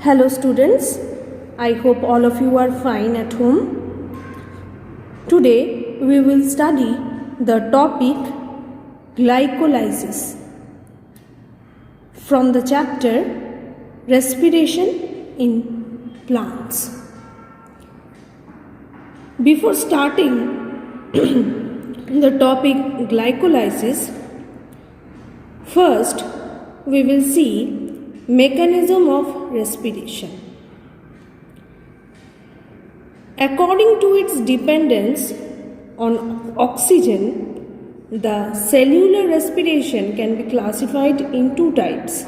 Hello students, I hope all of you are fine at home. Today we will study the topic glycolysis from the chapter respiration in plants. Before starting the topic glycolysis, first we will see mechanism of respiration. According to its dependence on oxygen, the cellular respiration can be classified in two types.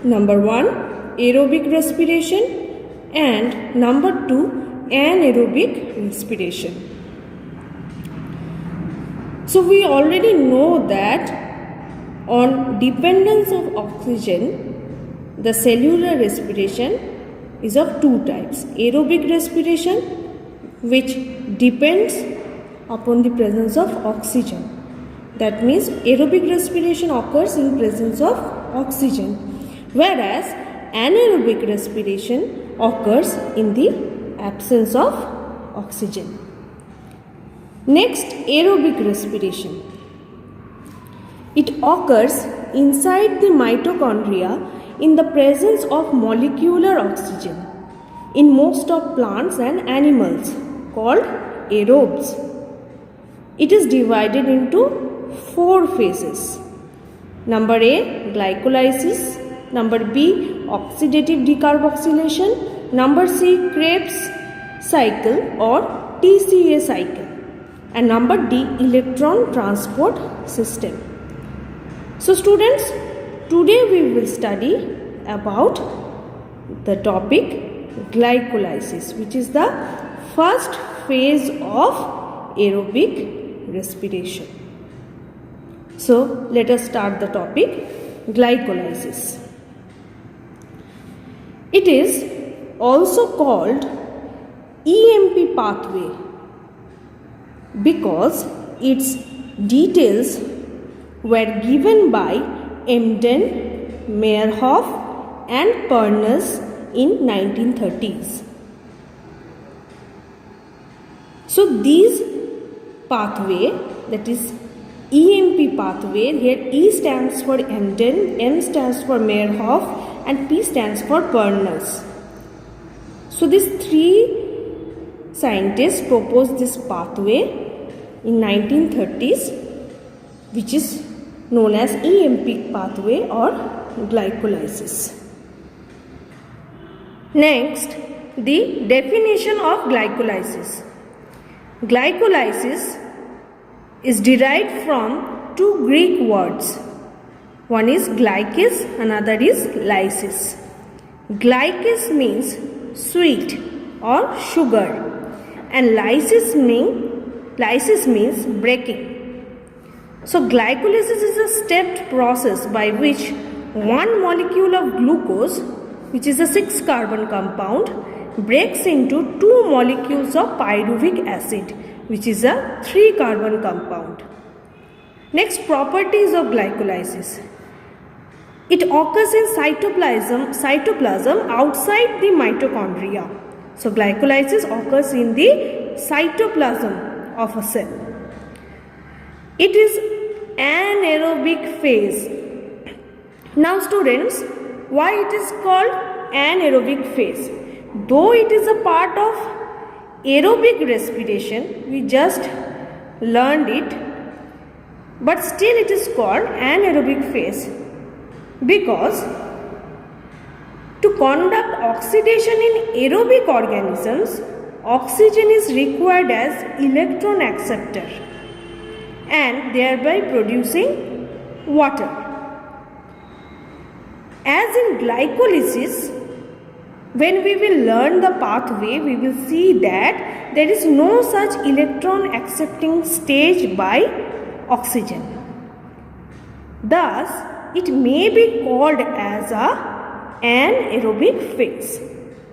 Number 1, aerobic respiration, and number 2, anaerobic respiration. So we already know that on dependence of oxygen, the cellular respiration is of two types. Aerobic respiration, which depends upon the presence of oxygen. That means aerobic respiration occurs in presence of oxygen, whereas anaerobic respiration occurs in the absence of oxygen. Next, aerobic respiration. It occurs inside the mitochondria in the presence of molecular oxygen in most of plants and animals called aerobes. It is divided into 4 phases. Number A, glycolysis. Number B, oxidative decarboxylation. Number C, Krebs cycle or TCA cycle. And number D, electron transport system. So students, today we will study about the topic glycolysis, which is the first phase of aerobic respiration. So let us start the topic glycolysis. It is also called EMP pathway because its details were given by Emden, Meyerhoff and Pernes in 1930s. So these pathway, that is EMP pathway, here E stands for Emden, M stands for Meyerhoff and P stands for Pernes. So these 3 scientists proposed this pathway in 1930s, which is known as EMP pathway or glycolysis. Next, the definition of glycolysis. Glycolysis is derived from 2 Greek words. One is glykis, another is lysis. Glykis means sweet or sugar, and lysis means breaking. So glycolysis is a stepped process by which one molecule of glucose, which is a 6-carbon compound, breaks into 2 molecules of pyruvic acid, which is a 3-carbon compound. Next, properties of glycolysis. It occurs in cytoplasm outside the mitochondria. So glycolysis occurs in the cytoplasm of a cell. It is anaerobic phase. Now students, why it is called anaerobic phase? Though it is a part of aerobic respiration, we just learned it, but still it is called anaerobic phase because to conduct oxidation in aerobic organisms, oxygen is required as electron acceptor and thereby producing water. As in glycolysis, when we will learn the pathway, we will see that there is no such electron accepting stage by oxygen. Thus, it may be called as an anaerobic phase,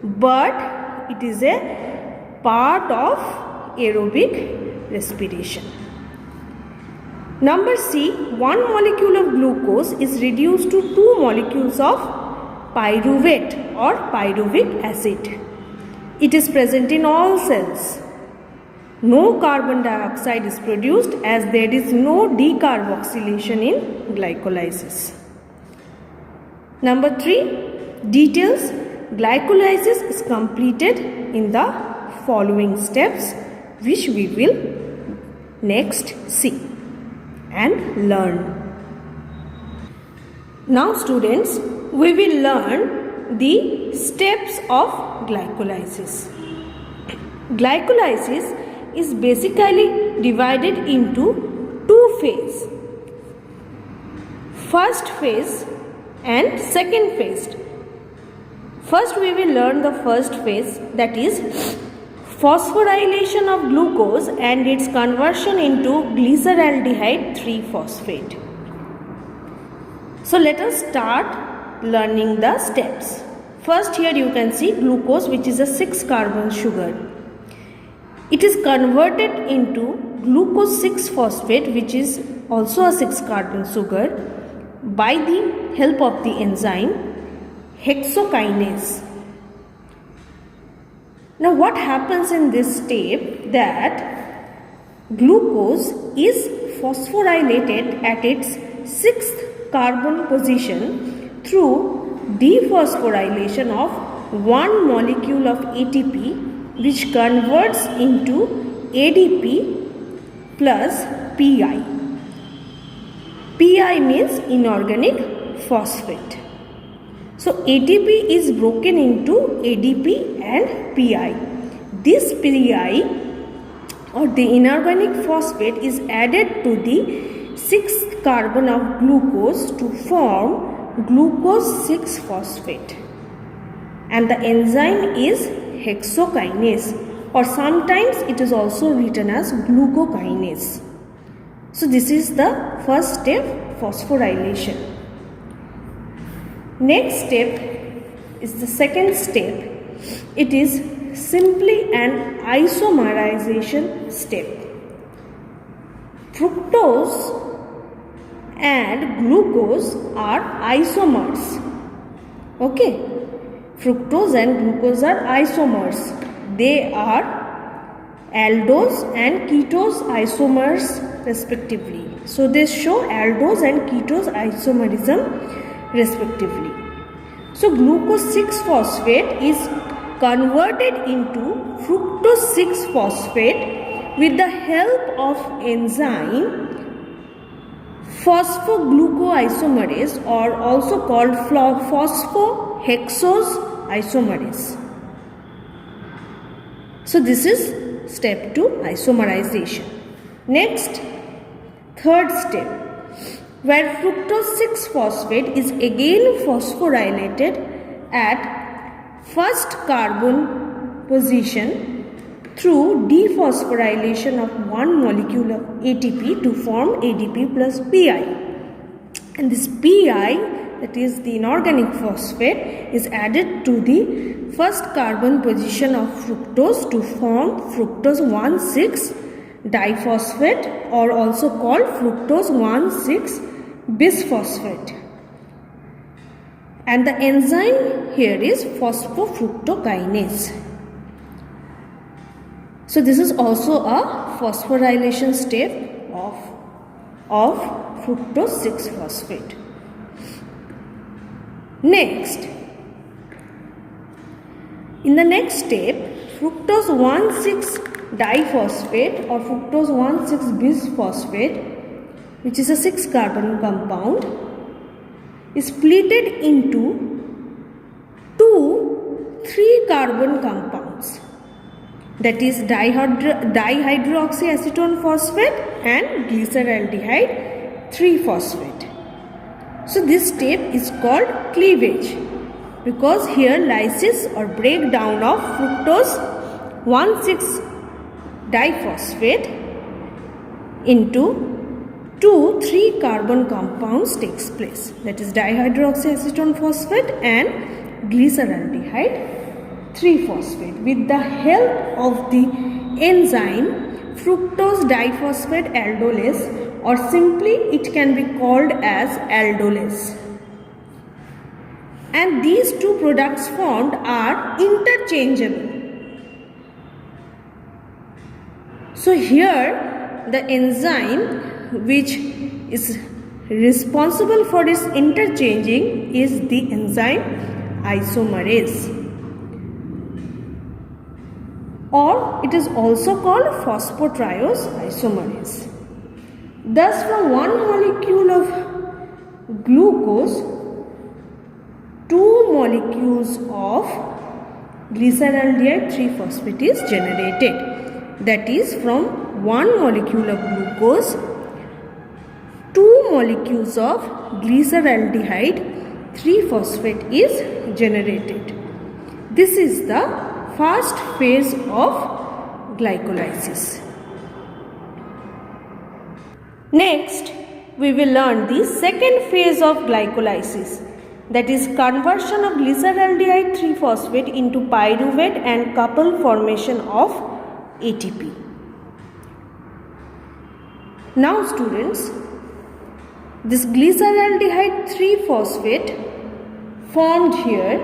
but it is a part of aerobic respiration. Number C, one molecule of glucose is reduced to two molecules of pyruvate or pyruvic acid. It is present in all cells. No carbon dioxide is produced as there is no decarboxylation in glycolysis. Number 3, details. Glycolysis is completed in the following steps, which we will next see and learn. Now students, we will learn the steps of glycolysis. Glycolysis is basically divided into 2 phases. First phase and second phase. First we will learn the first phase, that is phosphorylation of glucose and its conversion into glyceraldehyde 3-phosphate. So let us start learning the steps. First here you can see glucose, which is a 6-carbon sugar. It is converted into glucose 6-phosphate, which is also a 6-carbon sugar, by the help of the enzyme hexokinase. Now what happens in this step, that glucose is phosphorylated at its 6th carbon position through dephosphorylation of one molecule of ATP, which converts into ADP plus PI. PI means inorganic phosphate. So ATP is broken into ADP and PI. This PI or the inorganic phosphate is added to the 6th carbon of glucose to form glucose 6-phosphate. And the enzyme is hexokinase, or sometimes it is also written as glucokinase. So this is the first step, phosphorylation. Next step is the second step. It is simply an isomerization step. Fructose and glucose are isomers. Okay, fructose and glucose are isomers. They are aldose and ketose isomers respectively. So they show aldose and ketose isomerism respectively. So glucose 6-phosphate is converted into fructose 6-phosphate with the help of enzyme phosphoglucoisomerase, or also called phosphohexose isomerase. So this is step 2, isomerization. Next, third step, where fructose 6-phosphate is again phosphorylated at first carbon position through dephosphorylation of one molecule of ATP to form ADP plus PI. And this PI, that is the inorganic phosphate, is added to the first carbon position of fructose to form fructose 1,6 diphosphate, or also called fructose 1,6 bisphosphate. And the enzyme here is phosphofructokinase. So this is also a phosphorylation step of fructose 6-phosphate. Next, in the next step, fructose 1,6 diphosphate or fructose 1,6 bisphosphate, which is a 6-carbon compound, is splitted into 2 3-carbon compounds, that is dihydroxyacetone phosphate and glyceraldehyde 3-phosphate. So this step is called cleavage, because here lysis or breakdown of fructose 1,6 diphosphate into 2 3-carbon compounds takes place, that is dihydroxyacetone phosphate and glyceraldehyde 3-phosphate. With the help of the enzyme fructose diphosphate aldolase, or simply it can be called as aldolase. and these two products formed are interchangeable. So here the enzyme which is responsible for its interchanging is the enzyme isomerase, or it is also called phosphotriose isomerase. Thus, from one molecule of glucose, two molecules of glyceraldehyde 3-phosphate is generated. That is, from one molecule of glucose, two molecules of glyceraldehyde 3-phosphate is generated. This is the first phase of glycolysis. Next, we will learn the second phase of glycolysis, that is conversion of glyceraldehyde 3-phosphate into pyruvate and couple formation of ATP. Now students, this glyceraldehyde 3-phosphate formed here,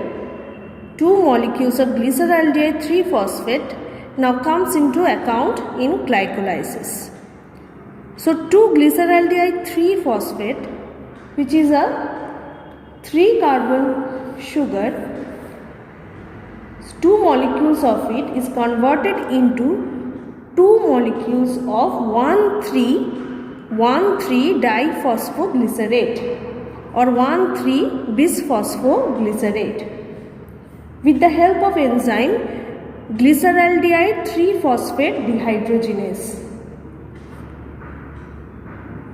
two molecules of glyceraldehyde 3-phosphate now comes into account in glycolysis. So 2 glyceraldehyde 3-phosphate, which is a 3-carbon sugar, 2 molecules of it is converted into 2 molecules of 1,3-diphosphoglycerate or 1,3-bisphosphoglycerate. With the help of enzyme glyceraldehyde 3-phosphate dehydrogenase.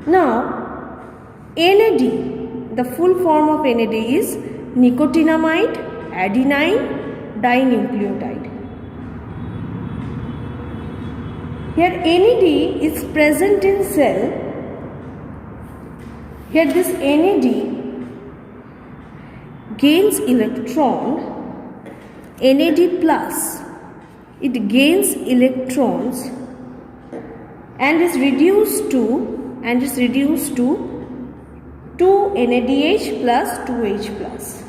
Now, NAD, the full form of NAD is nicotinamide adenine dinucleotide. Here NAD is present in cell. Here this NAD gains electron, NAD plus, it gains electrons and is reduced to 2 NADH plus 2H plus.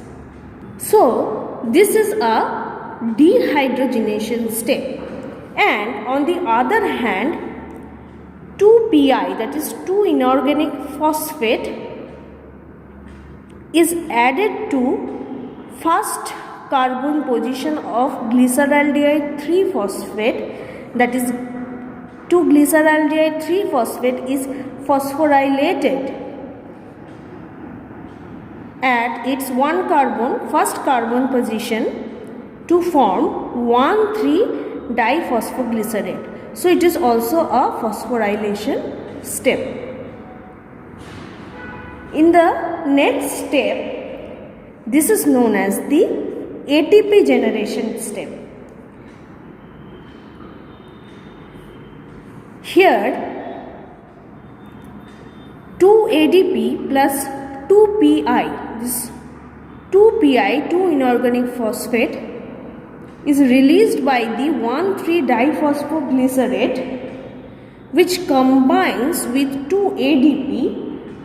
So this is a dehydrogenation step, and on the other hand 2PI, that is 2 inorganic phosphate, is added to first carbon position of glyceraldehyde 3-phosphate, that is 2-glyceraldehyde 3-phosphate is phosphorylated at its first carbon position to form 1,3-diphosphoglycerate. So it is also a phosphorylation step. In the next step, this is known as the ATP generation step. Here 2 ADP plus 2 PI, this 2 PI, 2 inorganic phosphate, is released by the 1,3-diphosphoglycerate, which combines with 2 ADP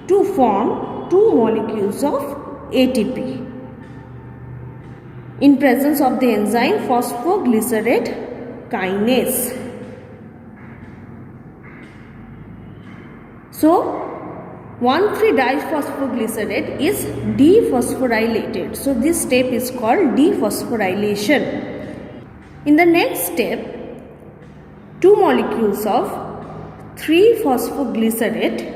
to form 2 molecules of ATP in presence of the enzyme phosphoglycerate kinase. So 1,3-diphosphoglycerate is dephosphorylated. So this step is called dephosphorylation. In the next step, 2 molecules of 3-phosphoglycerate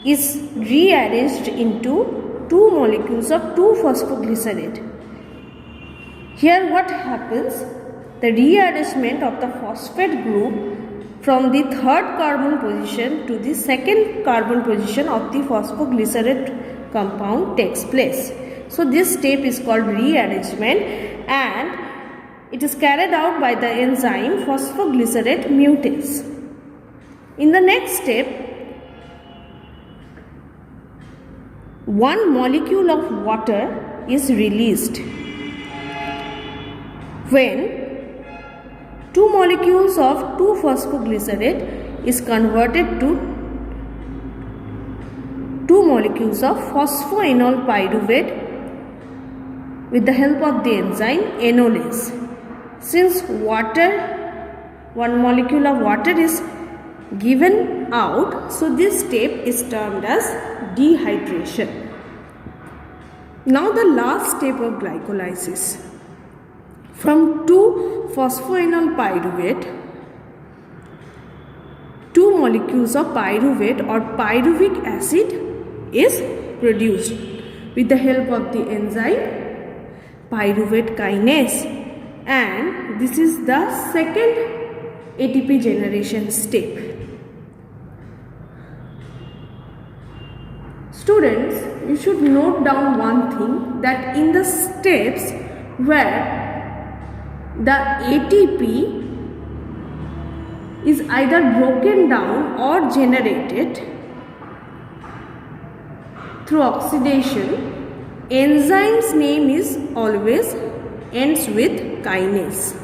is rearranged into 2 molecules of 2-phosphoglycerate. Here what happens? The rearrangement of the phosphate group from the 3rd carbon position to the 2nd carbon position of the phosphoglycerate compound takes place. So this step is called rearrangement, and it is carried out by the enzyme phosphoglycerate mutase. In the next step, 1 molecule of water is released when 2 molecules of 2-phosphoglycerate is converted to two molecules of phosphoenol pyruvate with the help of the enzyme enolase. Since one molecule of water is given out, so this step is termed as dehydration. Now the last step of glycolysis. From 2-phosphoenol pyruvate, two molecules of pyruvate or pyruvic acid is produced with the help of the enzyme pyruvate kinase, and this is the second ATP generation step. Students, you should note down one thing, that in the steps where the ATP is either broken down or generated through oxidation, enzyme's name is always ends with kinase.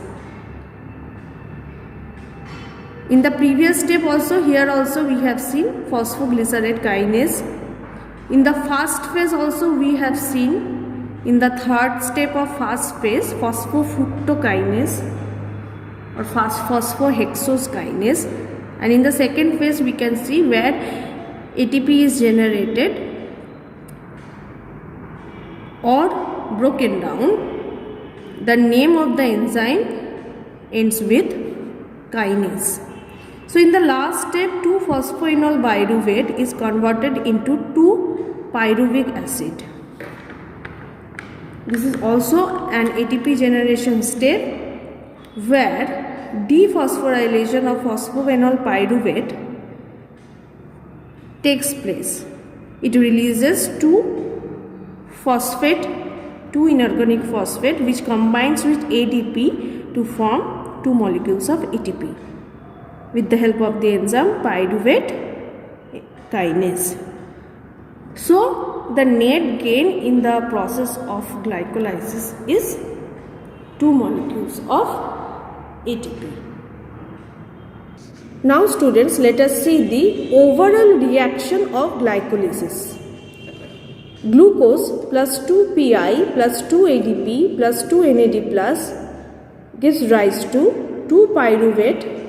In the previous step also, here also we have seen phosphoglycerate kinase. In the first phase also we have seen, in the third step of first phase, phosphofructokinase or phosphohexose kinase, and in the second phase we can see where ATP is generated or broken down, the name of the enzyme ends with kinase. So in the last step, 2-phosphoenol pyruvate is converted into 2-pyruvic acid. This is also an ATP generation step where dephosphorylation of phosphoenol pyruvate takes place. It releases 2 inorganic phosphate which combines with ADP to form 2 molecules of ATP with the help of the enzyme pyruvate kinase. So the net gain in the process of glycolysis is 2 molecules of ATP. Now students, let us see the overall reaction of glycolysis. Glucose plus 2Pi plus 2ADP plus 2NAD plus gives rise to 2-pyruvate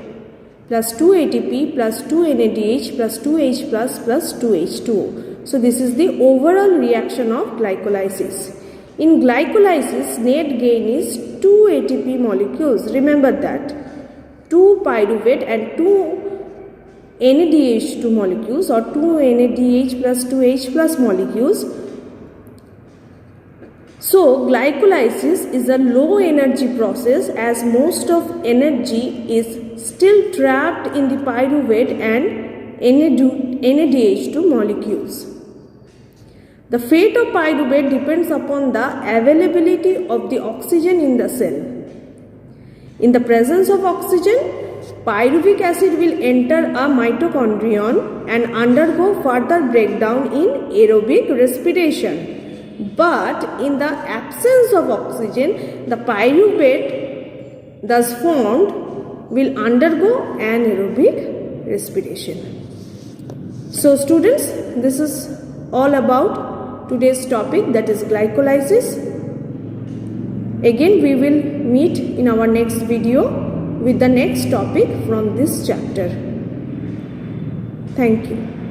plus 2ATP plus 2NADH plus 2H plus 2H2O. So this is the overall reaction of glycolysis. In glycolysis, net gain is 2 ATP molecules. Remember that. 2 pyruvate and 2 NADH2 molecules or 2 NADH plus 2H plus molecules. So glycolysis is a low energy process as most of energy is still trapped in the pyruvate and NADH2 molecules. The fate of pyruvate depends upon the availability of the oxygen in the cell. In the presence of oxygen, pyruvic acid will enter a mitochondrion and undergo further breakdown in aerobic respiration. But in the absence of oxygen, the pyruvate thus formed will undergo anaerobic respiration. So students, this is all about today's topic, that is glycolysis. Again we will meet in our next video with the next topic from this chapter. Thank you.